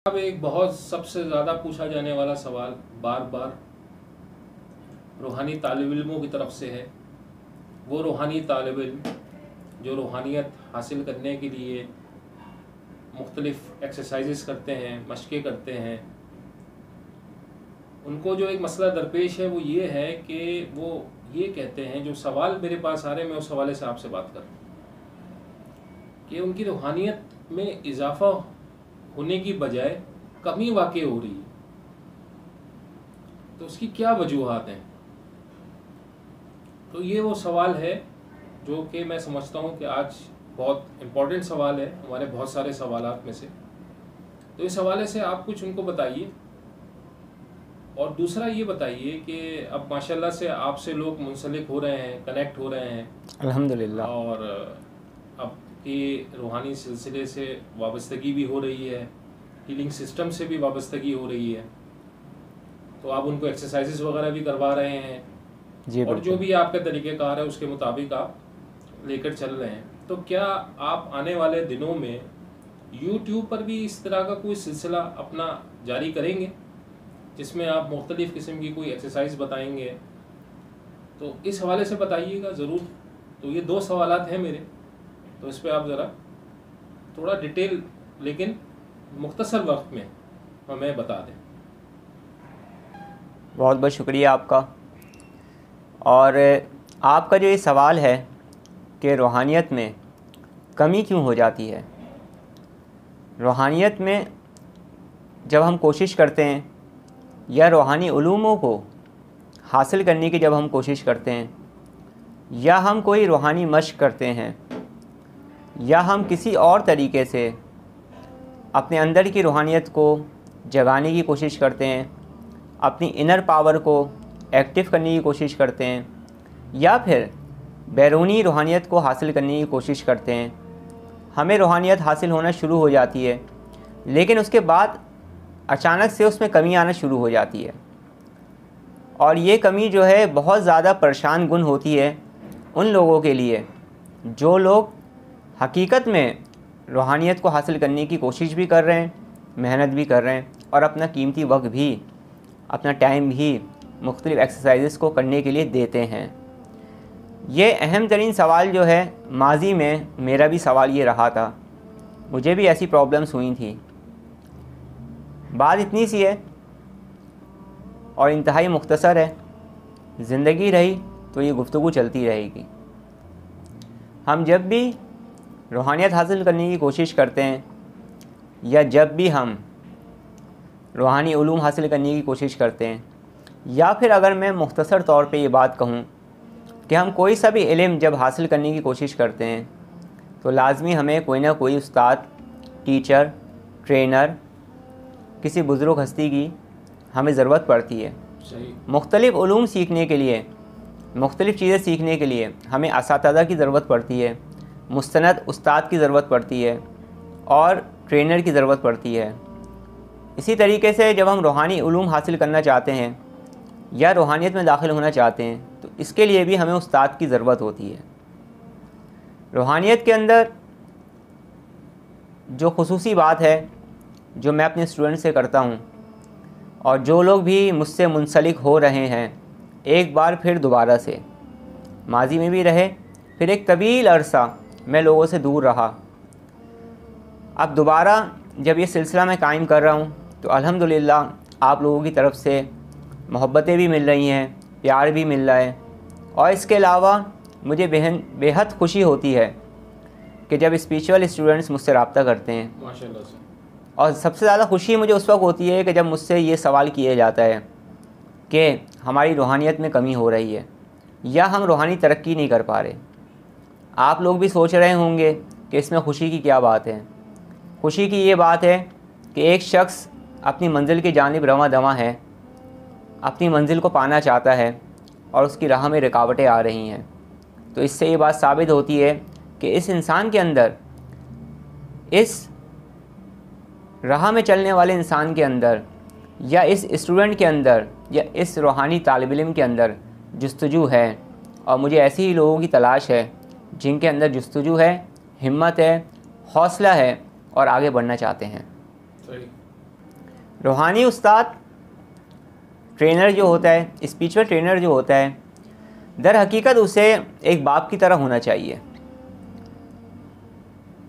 अब एक बहुत सबसे ज़्यादा पूछा जाने वाला सवाल बार बार रूहानी तालिब इल्मों की तरफ से है। वो रूहानी तालिब इल्म जो रूहानियत हासिल करने के लिए मुख्तलिफ़ एक्सरसाइजेस करते हैं, मशक़ें करते हैं, उनको जो एक मसला दरपेश है वो ये है कि वो ये कहते हैं, जो सवाल मेरे पास आ रहे हैं मैं उस हवाले से आपसे बात कर रहा हूँ कि उनकी रूहानियत में इजाफ़ा होने की बजाय कमी वाक़ई हो रही है, तो उसकी क्या वजूहात हैं। तो ये वो सवाल है जो कि मैं समझता हूँ कि आज बहुत इम्पोर्टेंट सवाल है हमारे बहुत सारे सवालात में से। तो इस हवाले से आप कुछ उनको बताइए। और दूसरा ये बताइए कि अब माशाल्लाह से आपसे लोग मुंसलिक हो रहे हैं, कनेक्ट हो रहे हैं अल्हम्दुलिल्लाह, और अब की रूहानी सिलसिले से वाबस्तगी भी हो रही है, हीलिंग सिस्टम से भी वाबस्तगी हो रही है, तो आप उनको एक्सरसाइजेस वगैरह भी करवा रहे हैं जी और जो बिल्कुल। भी आपका तरीक़ेकार है उसके मुताबिक आप लेकर चल रहे हैं। तो क्या आप आने वाले दिनों में यूट्यूब पर भी इस तरह का कोई सिलसिला अपना जारी करेंगे जिसमें आप मुख्तलिफ़ किस्म की कोई एक्सरसाइज बताएंगे? तो इस हवाले से बताइएगा ज़रूर। तो ये दो सवालात हैं मेरे, तो इस पर आप ज़रा थोड़ा डिटेल लेकिन मुख्तसर वक्त में हमें बता दें। बहुत बहुत शुक्रिया आपका। और आपका जो ये सवाल है कि रूहानियत में कमी क्यों हो जाती है, रूहानियत में जब हम कोशिश करते हैं या रूहानी उलूमों को हासिल करने की जब हम कोशिश करते हैं, या हम कोई रूहानी मश्क करते हैं, या हम किसी और तरीके से अपने अंदर की रूहानियत को जगाने की कोशिश करते हैं, अपनी इनर पावर को एक्टिव करने की कोशिश करते हैं, या फिर बैरूनी रूहानियत को हासिल करने की कोशिश करते हैं, हमें रूहानियत हासिल होना शुरू हो जाती है, लेकिन उसके बाद अचानक से उसमें कमी आना शुरू हो जाती है। और ये कमी जो है बहुत ज़्यादा परेशान गुन होती है उन लोगों के लिए जो लोग हकीकत में रूहानियत को हासिल करने की कोशिश भी कर रहे हैं, मेहनत भी कर रहे हैं, और अपना कीमती वक्त भी, अपना टाइम भी मुख्तलिफ़ एक्सरसाइजेस को करने के लिए देते हैं। ये अहम तरीन सवाल जो है, माजी में मेरा भी सवाल ये रहा था, मुझे भी ऐसी प्रॉब्लम्स हुई थी। बात इतनी सी है और इंतहाई मुख्तसर है, ज़िंदगी रही तो ये गुफ्तगू चलती रहेगी। हम जब भी रूहानियत हासिल करने की कोशिश करते हैं, या जब भी हम रूहानी उलूम हासिल करने की कोशिश करते हैं, या फिर अगर मैं मुख्तसर तौर पे ये बात कहूँ कि हम कोई सा भी इल्म जब हासिल करने की कोशिश करते हैं, तो लाजमी हमें कोई ना कोई उस्ताद, टीचर, ट्रेनर, किसी बुज़ुर्ग हस्ती की हमें ज़रूरत पड़ती है। सही। मुख्तलिफ़ उलूम सीखने के लिए, मुख्तलिफ़ चीज़ें सीखने के लिए हमें असातिज़ा की ज़रूरत पड़ती है, मुस्तनद उस्ताद की ज़रूरत पड़ती है, और ट्रेनर की ज़रूरत पड़ती है। इसी तरीके से जब हम रूहानी उलूम हासिल करना चाहते हैं या रूहानियत में दाखिल होना चाहते हैं, तो इसके लिए भी हमें उस्ताद की ज़रूरत होती है। रूहानियत के अंदर जो खुसूसी बात है जो मैं अपने स्टूडेंट से करता हूँ, और जो लोग भी मुझसे मुंसलिक हो रहे हैं एक बार फिर दोबारा से, माजी में भी रहे, फिर एक तवील अरसा मैं लोगों से दूर रहा, अब दोबारा जब ये सिलसिला मैं कायम कर रहा हूँ, तो अल्हम्दुलिल्लाह आप लोगों की तरफ से मोहब्बतें भी मिल रही हैं, प्यार भी मिल रहा है, और इसके अलावा मुझे बेहद खुशी होती है कि जब स्पिरिचुअल स्टूडेंट्स मुझसे रब्ता करते हैं। माशाल्लाह से। और सबसे ज़्यादा खुशी मुझे उस वक्त होती है कि जब मुझसे ये सवाल किया जाता है कि हमारी रूहानियत में कमी हो रही है या हम रूहानी तरक्की नहीं कर पा रहे। आप लोग भी सोच रहे होंगे कि इसमें खुशी की क्या बात है। खुशी की ये बात है कि एक शख्स अपनी मंजिल की जानिब रवां दवां है, अपनी मंजिल को पाना चाहता है, और उसकी राह में रुकावटें आ रही हैं। तो इससे ये बात साबित होती है कि इस इंसान के अंदर, इस राह में चलने वाले इंसान के अंदर, या इस स्टूडेंट के अंदर, या इस रूहानी तालिब इल्म के अंदर जुस्तजू है। और मुझे ऐसे ही लोगों की तलाश है जिनके अंदर जुस्तजू है, हिम्मत है, हौसला है, और आगे बढ़ना चाहते हैं। सही। रूहानी उस्ताद, ट्रेनर जो होता है, स्पिरिचुअल ट्रेनर जो होता है, दर हकीकत उसे एक बाप की तरह होना चाहिए।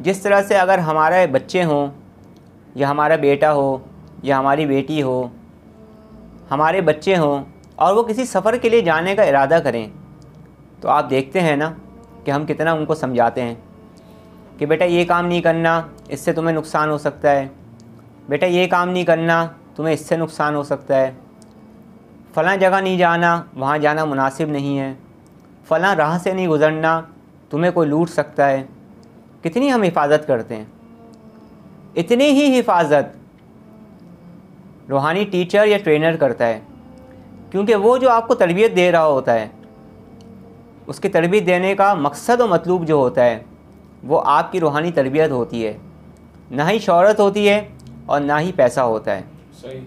जिस तरह से अगर हमारे बच्चे हों या हमारा बेटा हो या हमारी बेटी हो, हमारे बच्चे हों और वो किसी सफ़र के लिए जाने का इरादा करें, तो आप देखते हैं ना कि हम कितना उनको समझाते हैं कि बेटा ये काम नहीं करना, इससे तुम्हें नुकसान हो सकता है, बेटा ये काम नहीं करना, तुम्हें इससे नुकसान हो सकता है, फ़लाँ जगह नहीं जाना, वहाँ जाना मुनासिब नहीं है, फ़लाँ राह से नहीं गुज़रना, तुम्हें कोई लूट सकता है। कितनी हम हिफाजत करते हैं। इतनी ही हिफाजत रूहानी टीचर या ट्रेनर करता है, क्योंकि वो जो आपको तरबियत दे रहा होता है, उसकी तरबियत देने का मकसद और मतलूब जो होता है वो आपकी रूहानी तरबियत होती है, ना ही शोहरत होती है और ना ही पैसा होता है। सही।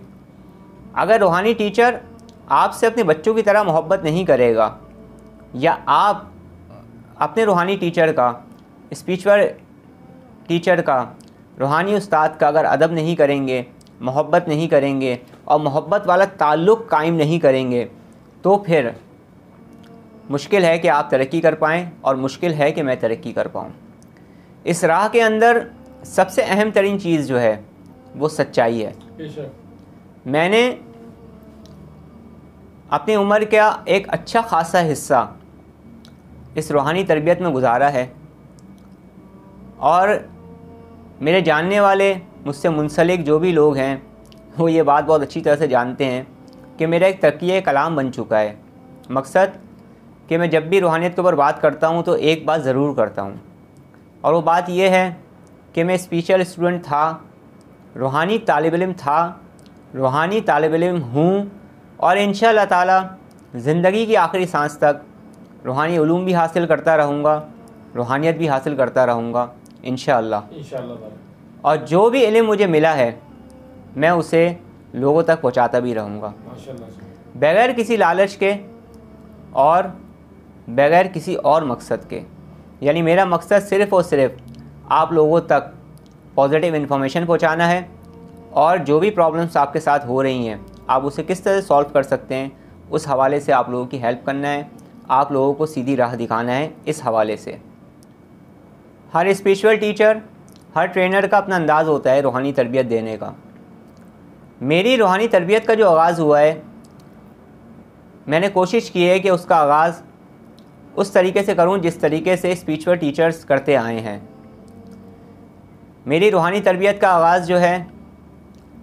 अगर रूहानी टीचर आपसे अपने बच्चों की तरह मोहब्बत नहीं करेगा, या आप अपने रूहानी टीचर का, स्पिरिचुअल टीचर का, रूहानी उस्ताद का अगर अदब नहीं करेंगे, मोहब्बत नहीं करेंगे और मोहब्बत वाला ताल्लुक़ कायम नहीं करेंगे, तो फिर मुश्किल है कि आप तरक्की कर पाएँ और मुश्किल है कि मैं तरक्की कर पाऊँ। इस राह के अंदर सबसे अहम तरीन चीज़ जो है वो सच्चाई है। मैंने अपनी उम्र का एक अच्छा खासा हिस्सा इस रूहानी तरबियत में गुजारा है, और मेरे जानने वाले, मुझसे मुंसलिक जो भी लोग हैं वो ये बात बहुत अच्छी तरह से जानते हैं कि मेरा एक तकिए कलाम बन चुका है। मकसद कि मैं जब भी रूहानियत के ऊपर बात करता हूँ तो एक बात ज़रूर करता हूँ, और वो बात ये है कि मैं स्पिरिचुअल स्टूडेंट था, रूहानी तालिब इल्म था, रूहानी तालिब इल्म हूँ, और इंशाअल्लाह ताला ज़िंदगी की आखिरी सांस तक रूहानी उलूम भी हासिल करता रहूँगा, रूहानियत भी हासिल करता रहूँगा इंशाअल्लाह। और जो भी इल्म मुझे मिला है मैं उसे लोगों तक पहुँचाता भी रहूँगा, बग़ैर किसी लालच के और बग़ैर किसी और मकसद के। यानी मेरा मकसद सिर्फ़ और सिर्फ आप लोगों तक पॉजिटिव इन्फॉर्मेशन पहुँचाना है, और जो भी प्रॉब्लम्स आपके साथ हो रही हैं आप उसे किस तरह से सॉल्व कर सकते हैं उस हवाले से आप लोगों की हेल्प करना है, आप लोगों को सीधी राह दिखाना है। इस हवाले से हर स्पिरिचुअल टीचर, हर ट्रेनर का अपना अंदाज़ होता है रूहानी तरबियत देने का। मेरी रूहानी तरबियत का जो आगाज़ हुआ है, मैंने कोशिश की है कि उसका आगाज़ उस तरीके से करूं जिस तरीके से स्पिरिचुअल टीचर्स करते आए हैं। मेरी रूहानी तरबियत का आगाज़ जो है,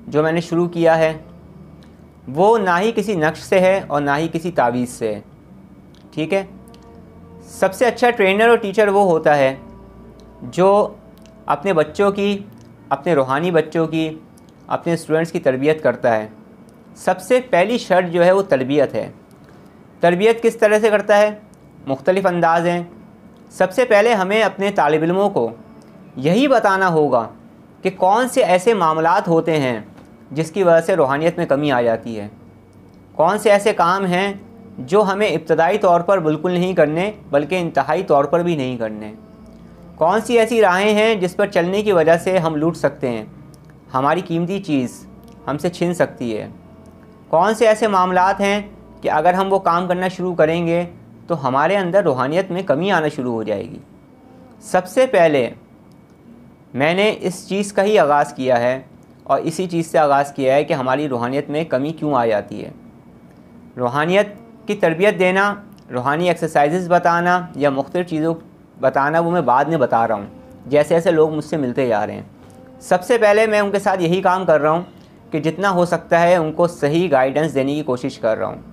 जो मैंने शुरू किया है, वो ना ही किसी नक्श से है और ना ही किसी तावीज़ से है। ठीक है। सबसे अच्छा ट्रेनर और टीचर वो होता है जो अपने बच्चों की, अपने रूहानी बच्चों की, अपने स्टूडेंट्स की तरबियत करता है। सबसे पहली शर्त जो है वो तरबियत है। तरबियत किस तरह से करता है? मुख्तलिफ़ अंदाज़ हैं। सबसे पहले हमें अपने तालिब इल्मों को यही बताना होगा कि कौन से ऐसे मामलात होते हैं जिसकी वजह से रूहानियत में कमी आ जाती है, कौन से ऐसे काम हैं जो हमें इब्तदाई तौर पर बिल्कुल नहीं करने बल्कि इंतहाई तौर पर भी नहीं करने, कौन सी ऐसी राहें हैं जिस पर चलने की वजह से हम लूट सकते हैं, हमारी कीमती चीज़ हमसे छिन सकती है, कौन से ऐसे मामलात हैं कि अगर हम वो काम करना शुरू करेंगे तो हमारे अंदर रूहानियत में कमी आना शुरू हो जाएगी। सबसे पहले मैंने इस चीज़ का ही आगाज़ किया है और इसी चीज़ से आगाज़ किया है कि हमारी रूहानियत में कमी क्यों आ जाती है। रूहानियत की तरबियत देना, रूहानी एक्सरसाइजेज़ बताना या मुख्तलिफ़ चीज़ों बताना वो मैं बाद में बता रहा हूँ, जैसे जैसे लोग मुझसे मिलते जा रहे हैं। सबसे पहले मैं उनके साथ यही काम कर रहा हूँ कि जितना हो सकता है उनको सही गाइडेंस देने की कोशिश कर रहा हूँ।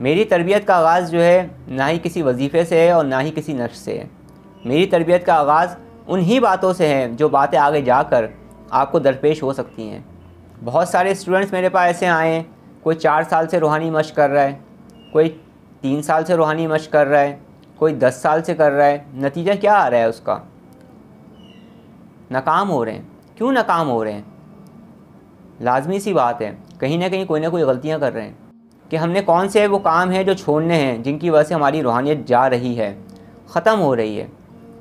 मेरी तरबियत का आगाज़ जो है ना ही किसी वजीफ़े से है और ना ही किसी नक्श से है। मेरी तरबियत का आगाज़ उन्हीं बातों से है जो बातें आगे जाकर आपको दरपेश हो सकती हैं। बहुत सारे स्टूडेंट्स मेरे पास ऐसे आए हैं, कोई 4 साल से रूहानी मश्क कर रहा है, कोई 3 साल से रूहानी मश्क कर रहा है, कोई 10 साल से कर रहा है। नतीजा क्या आ रहा है उसका? नाकाम हो रहे हैं। क्यों नाकाम हो रहे हैं? लाजमी सी बात है, कहीं ना कहीं कोई ना कोई गलतियां कर रहे हैं कि हमने कौन से वो काम हैं जो छोड़ने हैं जिनकी वजह से हमारी रूहानियत जा रही है, ख़त्म हो रही है।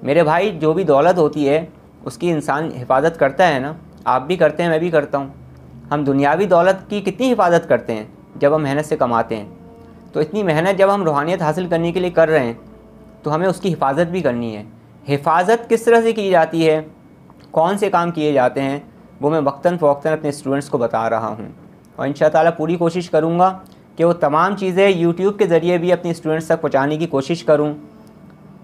मेरे भाई, जो भी दौलत होती है उसकी इंसान हिफाजत करता है ना, आप भी करते हैं, मैं भी करता हूँ। हम दुनियावी दौलत की कितनी हिफाजत करते हैं जब हम मेहनत से कमाते हैं। तो इतनी मेहनत जब हम रूहानियत हासिल करने के लिए कर रहे हैं तो हमें उसकी हिफाजत भी करनी है। हिफाजत किस तरह से की जाती है, कौन से काम किए जाते हैं, वो मैं वक्तन फ़वक्तन अपने स्टूडेंट्स को बता रहा हूँ। और इंशाअल्लाह ताला पूरी कोशिश करूँगा कि वो तमाम चीज़ें यूट्यूब के ज़रिए भी अपने स्टूडेंट्स तक पहुँचाने की कोशिश करूँ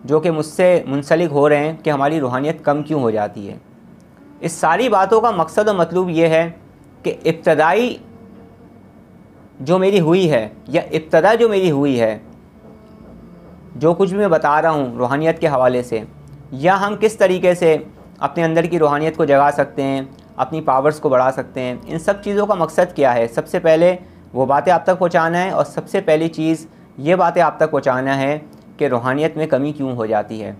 जो कि मुझसे मुंसलिक हो रहे हैं कि हमारी रूहानियत कम क्यों हो जाती है। इस सारी बातों का मकसद और मतलब ये है कि इब्तदाई जो मेरी हुई है या इब्तदा जो मेरी हुई है, जो कुछ भी मैं बता रहा हूँ रूहानियत के हवाले से, या हम किस तरीके से अपने अंदर की रूहानियत को जगा सकते हैं, अपनी पावर्स को बढ़ा सकते हैं, इन सब चीज़ों का मकसद क्या है। सबसे पहले वो बातें आप तक पहुँचाना है और सबसे पहली चीज़ ये बातें आप तक पहुँचाना है कि रूहानियत में कमी क्यों हो जाती है,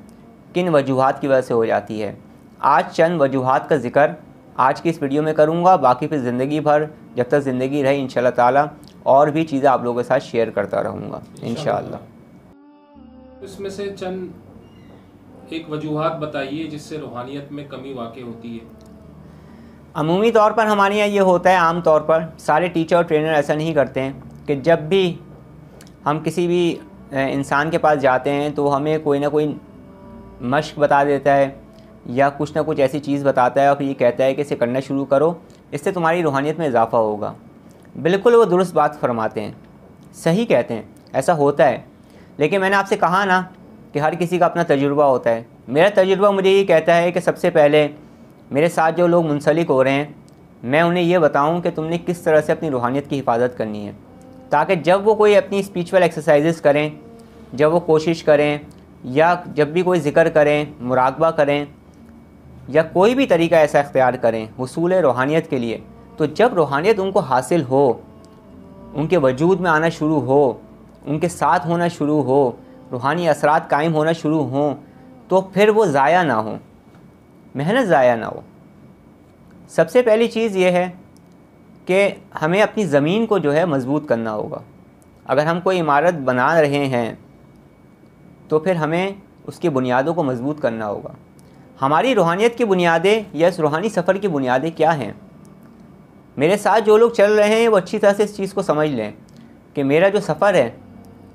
किन वजूहात की वजह से हो जाती है। आज चंद वजूहात का ज़िक्र आज की इस वीडियो में करूँगा, बाकी फिर ज़िंदगी भर जब तक ज़िंदगी रहे इंशाअल्लाह ताला और भी चीज़ें आप लोगों के साथ शेयर करता रहूँगा इंशाअल्लाह। इसमें से चंद एक वजूहात बताइए जिससे रूहानियत में कमी वाक़ई होती है। अमूमी तौर पर हमारे यहाँ ये होता है, आम तौर पर सारे टीचर और ट्रेनर ऐसा नहीं करते हैं कि जब भी हम किसी भी इंसान के पास जाते हैं तो हमें कोई ना कोई मश्क बता देता है या कुछ ना कुछ ऐसी चीज़ बताता है और फिर ये कहता है कि इसे करना शुरू करो, इससे तुम्हारी रूहानियत में इजाफ़ा होगा। बिल्कुल वो दुरुस्त बात फरमाते हैं, सही कहते हैं, ऐसा होता है। लेकिन मैंने आपसे कहा ना कि हर किसी का अपना तजुर्बा होता है। मेरा तजुर्बा मुझे ये कहता है कि सबसे पहले मेरे साथ जो लोग मुंसलिक हो रहे हैं, मैं उन्हें ये बताऊं कि तुमने किस तरह से अपनी रूहानियत की हिफाजत करनी है, ताकि जब वो कोई अपनी स्पिरिचुअल एक्सरसाइजेस करें, जब वो कोशिश करें या जब भी कोई ज़िक्र करें, मुराकबा करें या कोई भी तरीका ऐसा इख्तियार करें हुसूल रूहानियत के लिए, तो जब रूहानियत उनको हासिल हो, उनके वजूद में आना शुरू हो, उनके साथ होना शुरू हो, रूहानी असरात कायम होना शुरू हों, तो फिर वो ज़ाया ना हो, मेहनत ज़ाया ना हो। सबसे पहली चीज़ ये है कि हमें अपनी ज़मीन को जो है मज़बूत करना होगा। अगर हम कोई इमारत बना रहे हैं तो फिर हमें उसकी बुनियादों को मज़बूत करना होगा। हमारी रूहानियत की बुनियादें या इस रूहानी सफ़र की बुनियादें क्या हैं। मेरे साथ जो लोग चल रहे हैं वो अच्छी तरह से इस चीज़ को समझ लें कि मेरा जो सफ़र है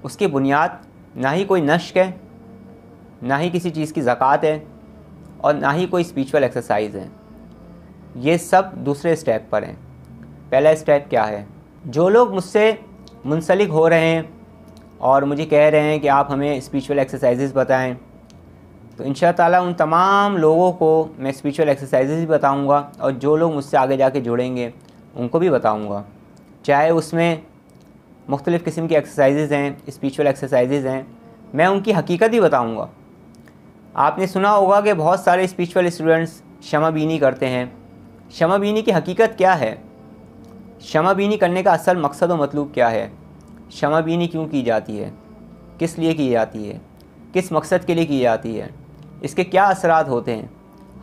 उसकी बुनियाद ना ही कोई नश्क है, ना ही किसी चीज़ की ज़कात है और ना ही कोई स्पिरिचुअल एक्सरसाइज है। ये सब दूसरे स्टेप पर हैं। पहला स्टेप क्या है, जो लोग मुझसे मुंसलिक हो रहे हैं और मुझे कह रहे हैं कि आप हमें स्पिरिचुअल एक्सरसाइजेस बताएं, तो इंशाअल्लाह ताला उन तमाम लोगों को मैं स्पिरिचुअल एक्सरसाइजेस भी बताऊंगा और जो लोग मुझसे आगे जाके जुड़ेंगे उनको भी बताऊंगा। चाहे उसमें मुख्तलिफ़ किस्म की एक्सरसाइजेज़ हैं, स्पिरिचुअल एक्सरसाइजेज़ हैं, मैं उनकी हकीकत भी बताऊंगा। आपने सुना होगा कि बहुत सारे स्पिरिचुअल स्टूडेंट्स शमा बीनी करते हैं। शमा बीनी की हकीकत क्या है, शमा बीनी करने का असल मकसद और मतलब क्या है, शमा बीनी क्यों की जाती है, किस लिए की जाती है, किस मकसद के लिए की जाती है, इसके क्या असरात होते हैं,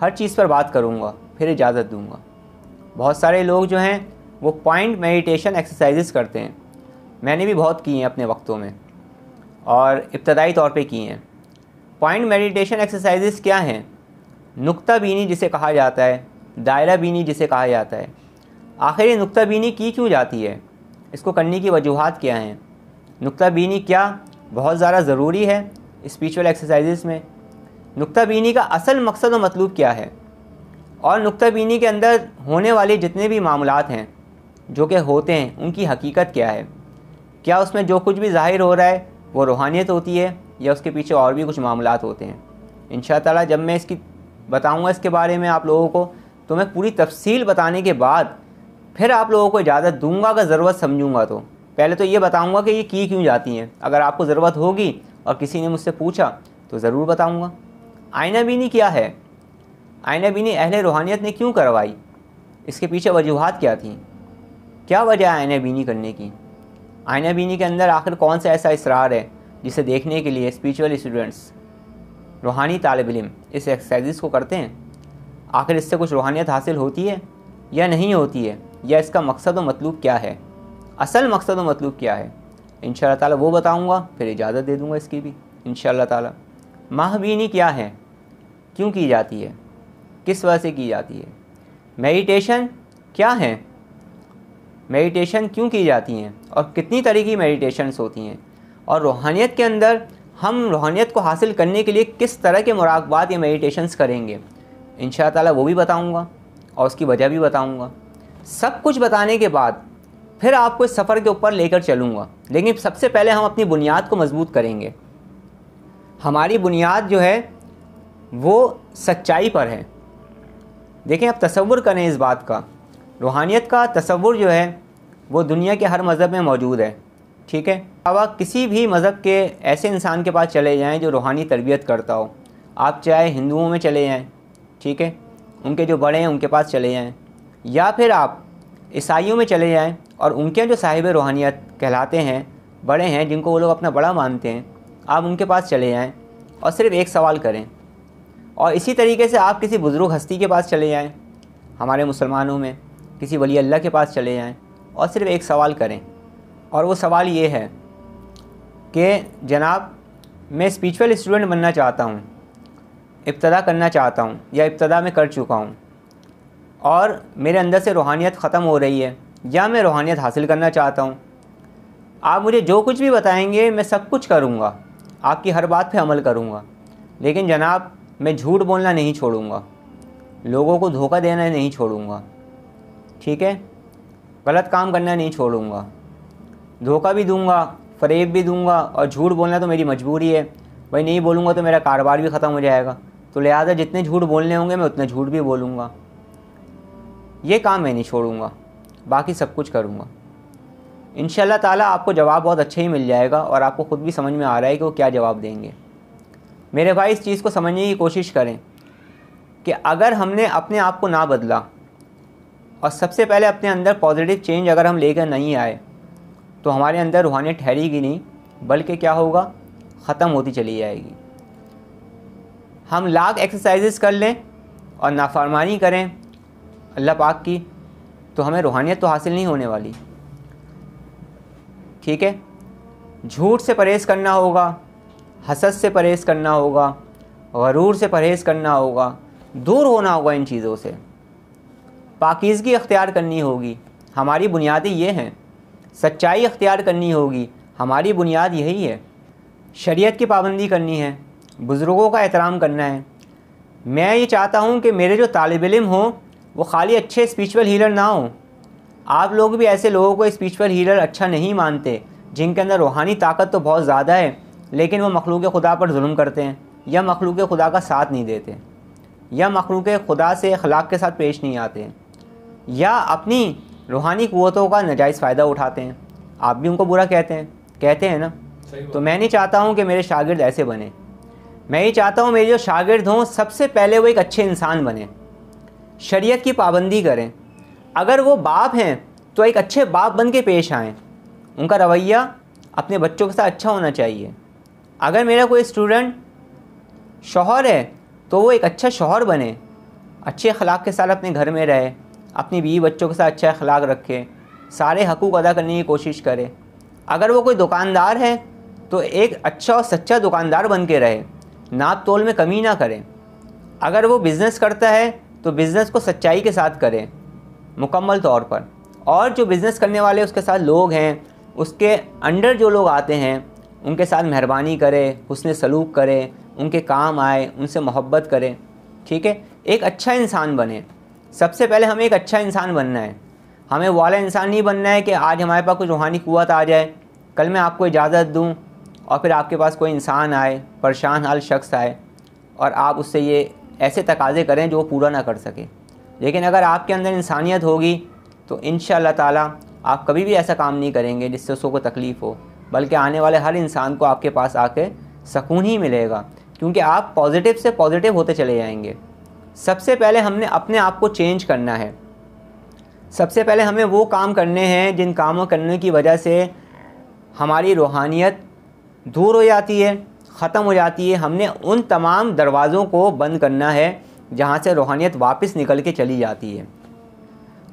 हर चीज़ पर बात करूँगा, फिर इजाज़त दूँगा। बहुत सारे लोग जो हैं वो पॉइंट मेडिटेशन एक्सरसाइजेस करते हैं, मैंने भी बहुत की हैं अपने वक्तों में और इब्तदाई तौर पे की हैं। पॉइंट मेडिटेशन एक्सरसाइजेस क्या हैं, नुक्ता बीनी जिसे कहा जाता है, दायरा बीनी जिसे कहा जाता है। आखिर ये नुक्ता बीनी की क्यों जाती है, इसको करने की वजूहात क्या हैं, नुक्ता बीनी क्या बहुत ज़्यादा ज़रूरी है स्पिरिचुअल एक्सरसाइजेस में, नुक्ता बीनी का असल मकसद और मतलब क्या है, और नुक्ता बीनी के अंदर होने वाले जितने भी मामलात हैं जो कि होते हैं उनकी हकीकत क्या है, क्या उसमें जो कुछ भी ज़ाहिर हो रहा है वो रूहानियत होती है या उसके पीछे और भी कुछ मामलात होते हैं। इंशाअल्लाह ताला जब मैं इसकी बताऊंगा इसके बारे में आप लोगों को, तो मैं पूरी तफसील बताने के बाद फिर आप लोगों को इजाज़त दूंगा अगर ज़रूरत समझूंगा तो। पहले तो ये बताऊंगा कि ये की क्यों जाती हैं, अगर आपको ज़रूरत होगी और किसी ने मुझसे पूछा तो ज़रूर बताऊंगा। आईना बीनी क्या है, आईना बीनी अहले रूहानियत ने क्यों करवाई, इसके पीछे वजूहात क्या थी, क्या वजह है आईना बीनी करने की, आईना बीनी के अंदर आखिर कौन सा ऐसा इसरार है जिसे देखने के लिए स्पिरिचुअल स्टूडेंट्स, रूहानी तालिब इल्म इस एक्सरसाइज को करते हैं। आखिर इससे कुछ रूहानियत हासिल होती है या नहीं होती है, या इसका मकसद और मतलब क्या है, असल मकसद और मतलब क्या है, इंशाअल्लाह ताला वो बताऊंगा, फिर इजाज़त दे दूंगा इसकी भी इंशाअल्लाह ताला। माहबीनी क्या है, क्यों की जाती है, किस वजह से की जाती है, मेडिटेशन क्या है, मेडिटेशन क्यों की जाती हैं और कितनी तरह की मेडिटेशंस होती हैं, और रूहानियत के अंदर हम रूहानियत को हासिल करने के लिए किस तरह के मुराक़बात या मेडिटेशंस करेंगे, इंशाअल्लाह ताला वो भी बताऊंगा और उसकी वजह भी बताऊंगा। सब कुछ बताने के बाद फिर आपको इस सफ़र के ऊपर लेकर चलूँगा, लेकिन सबसे पहले हम अपनी बुनियाद को मजबूत करेंगे। हमारी बुनियाद जो है वो सच्चाई पर है। देखें, अब तसव्वुर करें इस बात का, रूहानियत का तसव्वुर जो है वो दुनिया के हर मज़हब में मौजूद है, ठीक है। अब किसी भी मज़हब के ऐसे इंसान के पास चले जाएं जो रूहानी तरबियत करता हो, आप चाहे हिंदुओं में चले जाएं, ठीक है, उनके जो बड़े हैं उनके पास चले जाएं, या फिर आप ईसाइयों में चले जाएं और उनके जो साहिब रूहानियत कहलाते हैं, बड़े हैं जिनको वो लोग अपना बड़ा मानते हैं, आप उनके पास चले जाएं और सिर्फ़ एक सवाल करें। और इसी तरीके से आप किसी बुज़ुर्ग हस्ती के पास चले जाएं, हमारे मुसलमानों में किसी वली अल्लाह के पास चले जाएं और सिर्फ़ एक सवाल करें, और वो सवाल ये है कि जनाब मैं स्पिरिचुअल स्टूडेंट बनना चाहता हूँ, इब्तदा करना चाहता हूँ या इब्तदा में कर चुका हूँ, और मेरे अंदर से रूहानियत ख़त्म हो रही है या मैं रूहानियत हासिल करना चाहता हूँ। आप मुझे जो कुछ भी बताएंगे मैं सब कुछ करूँगा, आपकी हर बात पे अमल करूँगा, लेकिन जनाब मैं झूठ बोलना नहीं छोड़ूँगा, लोगों को धोखा देना नहीं छोड़ूँगा, ठीक है, गलत काम करना नहीं छोड़ूँगा, धोखा भी दूँगा, फ़रेब भी दूँगा, और झूठ बोलना तो मेरी मजबूरी है भाई, नहीं बोलूँगा तो मेरा कारोबार भी ख़त्म हो जाएगा, तो लिहाजा जितने झूठ बोलने होंगे मैं उतने झूठ भी बोलूँगा। ये काम मैं नहीं छोड़ूँगा, बाकी सब कुछ करूँगा। इंशाअल्लाह ताला आपको जवाब बहुत अच्छा ही मिल जाएगा और आपको ख़ुद भी समझ में आ रहा है कि वो क्या जवाब देंगे। मेरे भाई, इस चीज़ को समझने की कोशिश करें कि अगर हमने अपने आप को ना बदला और सबसे पहले अपने अंदर पॉजिटिव चेंज अगर हम लेकर नहीं आए, तो हमारे अंदर रूहानियत ठहरेगी नहीं, बल्कि क्या होगा, ख़त्म होती चली जाएगी। हम लाख एक्सरसाइजेस कर लें और नाफरमानी करें अल्लाह पाक की, तो हमें रूहानियत तो हासिल नहीं होने वाली, ठीक है। झूठ से परहेज़ करना होगा, हसद से परहेज़ करना होगा, गरूर से परहेज़ करना होगा, दूर होना होगा इन चीज़ों से, पाकीज़गी अख्तियार करनी होगी। हमारी बुनियादें ये हैं, सच्चाई अख्तियार करनी होगी, हमारी बुनियाद यही है। शरीयत की पाबंदी करनी है, बुज़ुर्गों का एहतराम करना है। मैं ये चाहता हूँ कि मेरे जो तालिब इल्म हों वो खाली अच्छे स्पिरिचुअल हीलर ना हों। आप लोग भी ऐसे लोगों को स्पिरिचुअल हीलर अच्छा नहीं मानते जिनके अंदर रूहानी ताकत तो बहुत ज़्यादा है, लेकिन वो मखलूक़ खुदा पर जुल्म करते हैं, या मखलूक़ खुदा का साथ नहीं देते, या मखलूक़ खुदा से अखलाक के साथ पेश नहीं आते, या अपनी रूहानी क़ुव्वतों का नाजायज़ फ़ायदा उठाते हैं। आप भी उनको बुरा कहते हैं ना। तो मैं नहीं चाहता हूँ कि मेरे शागिर्द ऐसे बने। मैं ये चाहता हूँ मेरे जो शागिर्द हों सबसे पहले वो एक अच्छे इंसान बने, शरीयत की पाबंदी करें। अगर वो बाप हैं तो एक अच्छे बाप बन के पेश आएँ, उनका रवैया अपने बच्चों के साथ अच्छा होना चाहिए। अगर मेरा कोई स्टूडेंट शौहर है तो वो एक अच्छा शौहर बने, अच्छे अखलाक के साथ अपने घर में रहे, अपनी बीवी बच्चों के साथ अच्छा अखलाक रखे, सारे हकूक़ अदा करने की कोशिश करे। अगर वो कोई दुकानदार है तो एक अच्छा और सच्चा दुकानदार बन के रहे, नाप तोल में कमी ना करे। अगर वो बिज़नेस करता है तो बिज़नेस को सच्चाई के साथ करे मुकम्मल तौर पर, और जो बिज़नेस करने वाले उसके साथ लोग हैं, उसके अंडर जो लोग आते हैं उनके साथ मेहरबानी करे, हुस्न सलूक करे, उनके काम आए, उनसे मोहब्बत करे, ठीक है, एक अच्छा इंसान बने। सबसे पहले हमें एक अच्छा इंसान बनना है। हमें वो वाला इंसान नहीं बनना है कि आज हमारे पास कोई रूहानी क़ुव्वत आ जाए, कल मैं आपको इजाज़त दूँ और फिर आपके पास कोई इंसान आए, परेशान हाल शख्स आए, और आप उससे ये ऐसे तकाज़े करें जो वो पूरा ना कर सके। लेकिन अगर आपके अंदर इंसानियत होगी तो इंशाअल्लाह ताला आप कभी भी ऐसा काम नहीं करेंगे जिससे उसको कोई तकलीफ़ हो, बल्कि आने वाले हर इंसान को आपके पास आके सुकून ही मिलेगा, क्योंकि आप पॉजिटिव से पॉजिटिव होते चले जाएंगे। सबसे पहले हमने अपने आप को चेंज करना है। सबसे पहले हमें वो काम करने हैं जिन कामों करने की वजह से हमारी रूहानियत दूर हो जाती है, ख़त्म हो जाती है। हमने उन तमाम दरवाज़ों को बंद करना है जहाँ से रूहानियत वापस निकल के चली जाती है,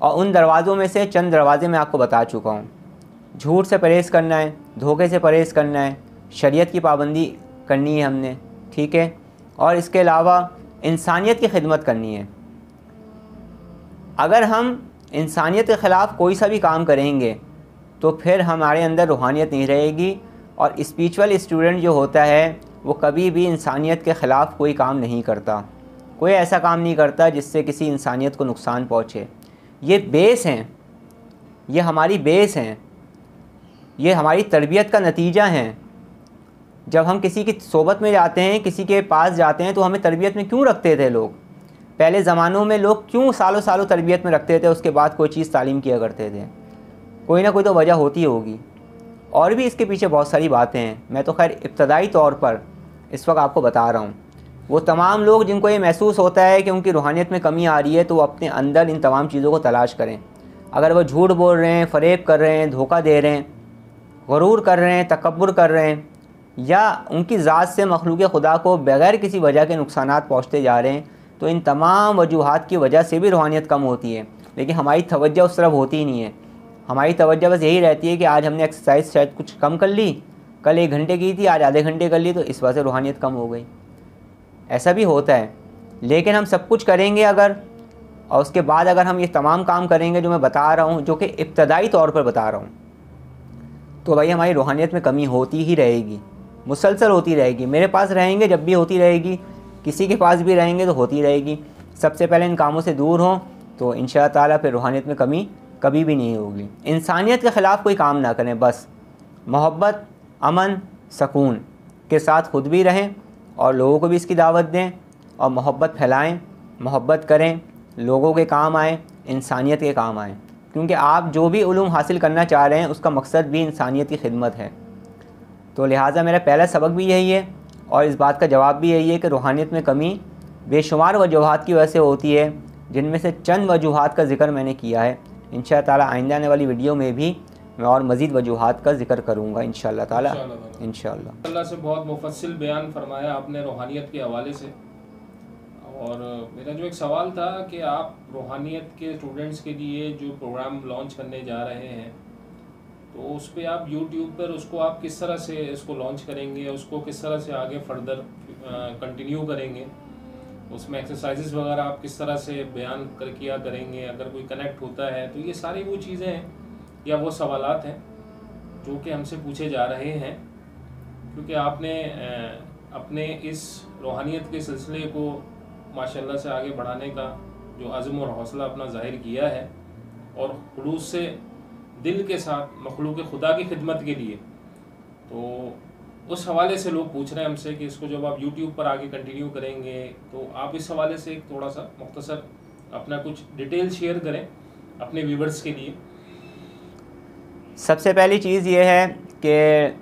और उन दरवाज़ों में से चंद दरवाज़े मैं आपको बता चुका हूँ। झूठ से परहेज़ करना है, धोखे से परहेज़ करना है, शरीयत की पाबंदी करनी है हमने, ठीक है, और इसके अलावा इंसानियत की खिदमत करनी है। अगर हम इंसानियत के ख़िलाफ़ कोई सा भी काम करेंगे तो फिर हमारे अंदर रूहानियत नहीं रहेगी। और स्पिरिचुअल स्टूडेंट जो होता है वो कभी भी इंसानियत के ख़िलाफ़ कोई काम नहीं करता, कोई ऐसा काम नहीं करता जिससे किसी इंसानियत को नुकसान पहुँचे। ये बेस हैं, ये हमारी बेस हैं, ये हमारी तरबियत का नतीजा हैं। जब हम किसी की सोबत में जाते हैं, किसी के पास जाते हैं, तो हमें तरबियत में क्यों रखते थे लोग? पहले ज़मानों में लोग क्यों सालों सालों तरबियत में रखते थे, उसके बाद कोई चीज़ तालीम किया करते थे? कोई ना कोई तो वजह होती होगी। और भी इसके पीछे बहुत सारी बातें हैं। मैं तो खैर इब्तदाई तौर पर इस वक्त आपको बता रहा हूँ। वो तमाम लोग जिनको ये महसूस होता है कि उनकी रूहानियत में कमी आ रही है, तो वो अपने अंदर इन तमाम चीज़ों को तलाश करें। अगर वो झूठ बोल रहे हैं, फ़रेब कर रहे हैं, धोखा दे रहे हैं, गुरूर कर रहे हैं, तकब्बुर कर रहे हैं, या उनकी ज़ात से मखलूक़ खुदा को बग़ैर किसी वजह के नुकसानात पहुँचते जा रहे हैं, तो इन तमाम वजूहात की वजह से भी रूहानियत कम होती है। लेकिन हमारी तवज्जो उस तरफ होती ही नहीं है। हमारी तवज्जो बस यही रहती है कि आज हमने एक्सरसाइज शायद कुछ कम कर ली, कल 1 घंटे की थी, आज आधे घंटे कर ली, तो इस वजह से रूहानियत कम हो गई। ऐसा भी होता है। लेकिन हम सब कुछ करेंगे अगर, और उसके बाद अगर हम ये तमाम काम करेंगे जो मैं बता रहा हूँ, जो कि इब्तदाई तौर पर बता रहा हूँ, तो भाई हमारी रूहानियत में कमी होती ही रहेगी, मुसलसल होती रहेगी। मेरे पास रहेंगे जब भी होती रहेगी, किसी के पास भी रहेंगे तो होती रहेगी। सबसे पहले इन कामों से दूर हों तो इंशाअल्लाह ताला फिर रूहानियत में कमी कभी भी नहीं होगी। इंसानियत के ख़िलाफ़ कोई काम ना करें, बस मोहब्बत, अमन, सकून के साथ ख़ुद भी रहें और लोगों को भी इसकी दावत दें और मोहब्बत फैलाएं, मोहब्बत करें, लोगों के काम आएँ, इंसानियत के काम आएँ। क्योंकि आप जो भी उलूम हासिल करना चाह रहे हैं उसका मकसद भी इंसानियत की खिदमत है। तो लिहाजा मेरा पहला सबक भी यही है और इस बात का जवाब भी यही है कि रूहानियत में कमी बेशुमार वजूहात की वजह से होती है, जिनमें से चंद वजूहात का ज़िक्र मैंने किया है। इंशाअल्लाह ताला आइंदा आने वाली वीडियो में भी मैं और मज़ीद वजूहात का ज़िक्र करूँगा इंशाअल्लाह ताला। इंशाअल्लाह अल्लाह से बहुत मुफस्सिल बयान फरमाया आपने रूहानियत के हवाले से। और मेरा जो एक सवाल था कि आप रूहानियत के स्टूडेंट्स के लिए जो प्रोग्राम लॉन्च करने जा रहे हैं, तो उस पर आप YouTube पर उसको आप किस तरह से इसको लॉन्च करेंगे, उसको किस तरह से आगे फर्दर कंटिन्यू करेंगे, उसमें एक्सरसाइजेस वगैरह आप किस तरह से बयान कर किया करेंगे, अगर कोई कनेक्ट होता है, तो ये सारी वो चीज़ें हैं या वो सवालात हैं जो कि हमसे पूछे जा रहे हैं। क्योंकि आपने अपने इस रूहानियत के सिलसिले को माशाल्लाह से आगे बढ़ाने का जो अज़्म और हौसला अपना ज़ाहिर किया है और खुलूस से दिल के साथ मखलूक़ खुदा की खिदमत के लिए, तो उस हवाले से लोग पूछ रहे हैं हमसे कि इसको जब आप YouTube पर आगे कंटिन्यू करेंगे, तो आप इस हवाले से एक थोड़ा सा मुख्तसर अपना कुछ डिटेल शेयर करें अपने व्यूवर्स के लिए। सबसे पहली चीज़ ये है कि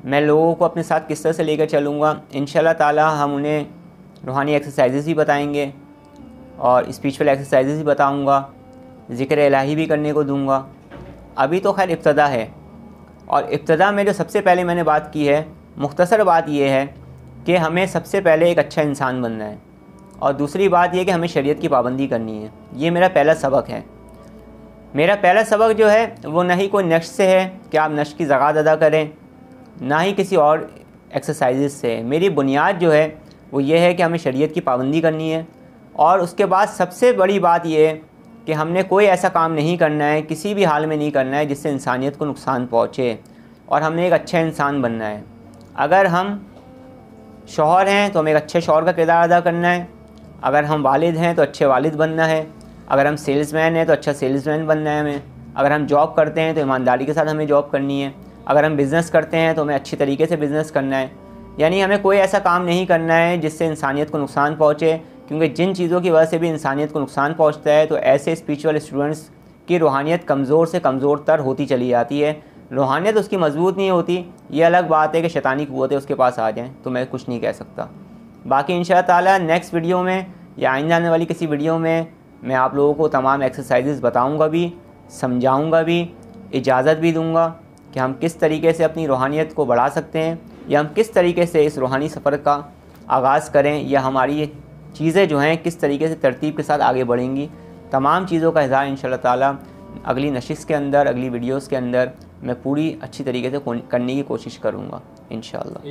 मैं लोगों को अपने साथ किस तरह से लेकर चलूँगा। इंशाअल्लाह ताला हम उन्हें रूहानी एक्सरसाइजेस भी बताएंगे और स्पिरिचुअल एक्सरसाइजेस भी बताऊँगा, ज़िक्र इलाही भी करने को दूँगा। अभी तो खैर इब्तदा है, और इब्तदा में जो सबसे पहले मैंने बात की है, मुख्तसर बात ये है कि हमें सबसे पहले एक अच्छा इंसान बनना है, और दूसरी बात ये कि हमें शरीयत की पाबंदी करनी है। ये मेरा पहला सबक है। मेरा पहला सबक जो है वो ना ही कोई नक्श से है कि आप नक्श की ज़कात अदा करें, ना ही किसी और एक्सरसाइजेस से। मेरी बुनियाद जो है वो ये है कि हमें शरीयत की पाबंदी करनी है, और उसके बाद सबसे बड़ी बात ये है कि हमने कोई ऐसा काम नहीं करना है, किसी भी हाल में नहीं करना है जिससे इंसानियत को नुकसान पहुँचे, और हमने एक अच्छा इंसान बनना है। अगर हम शौहर हैं तो हमें एक अच्छे शौहर का किरदार अदा करना है, अगर हम वालिद हैं तो अच्छे वालिद बनना है, अगर हम सेल्समैन हैं तो अच्छा सेल्समैन बनना है हमें, अगर हम जॉब करते हैं तो ईमानदारी के साथ हमें जॉब करनी है, अगर हम बिज़नेस करते हैं तो हमें अच्छी तरीके से बिज़नेस करना है। यानी हमें कोई ऐसा काम नहीं करना है जिससे इंसानियत को नुकसान पहुँचे, क्योंकि जिन चीज़ों की वजह से भी इंसानियत को नुकसान पहुँचता है, तो ऐसे स्पिरिचुअल स्टूडेंट्स की रूहानियत कमज़ोर से कमज़ोर तर होती चली जाती है। रूहानियत उसकी मजबूत नहीं होती। ये अलग बात है कि शैतानी क़ुव्वतें उसके पास आ जाएँ, तो मैं कुछ नहीं कह सकता। बाकी इंशाअल्लाह ताला नेक्स्ट वीडियो में या आइंदा आने वाली किसी वीडियो में मैं आप लोगों को तमाम एक्सरसाइजेस बताऊंगा भी, समझाऊंगा भी, इजाज़त भी दूंगा कि हम किस तरीके से अपनी रूहानियत को बढ़ा सकते हैं, या हम किस तरीके से इस रूहानी सफ़र का आगाज़ करें, या हमारी ये चीज़ें जो हैं किस तरीके से तरतीब के साथ आगे बढ़ेंगी। तमाम चीज़ों का इज़हार इंशाअल्लाह ताला अगली नशिस्त के अंदर, अगली वीडियोज़ के अंदर मैं पूरी अच्छी तरीके से करने की कोशिश करूँगा इंशाअल्लाह।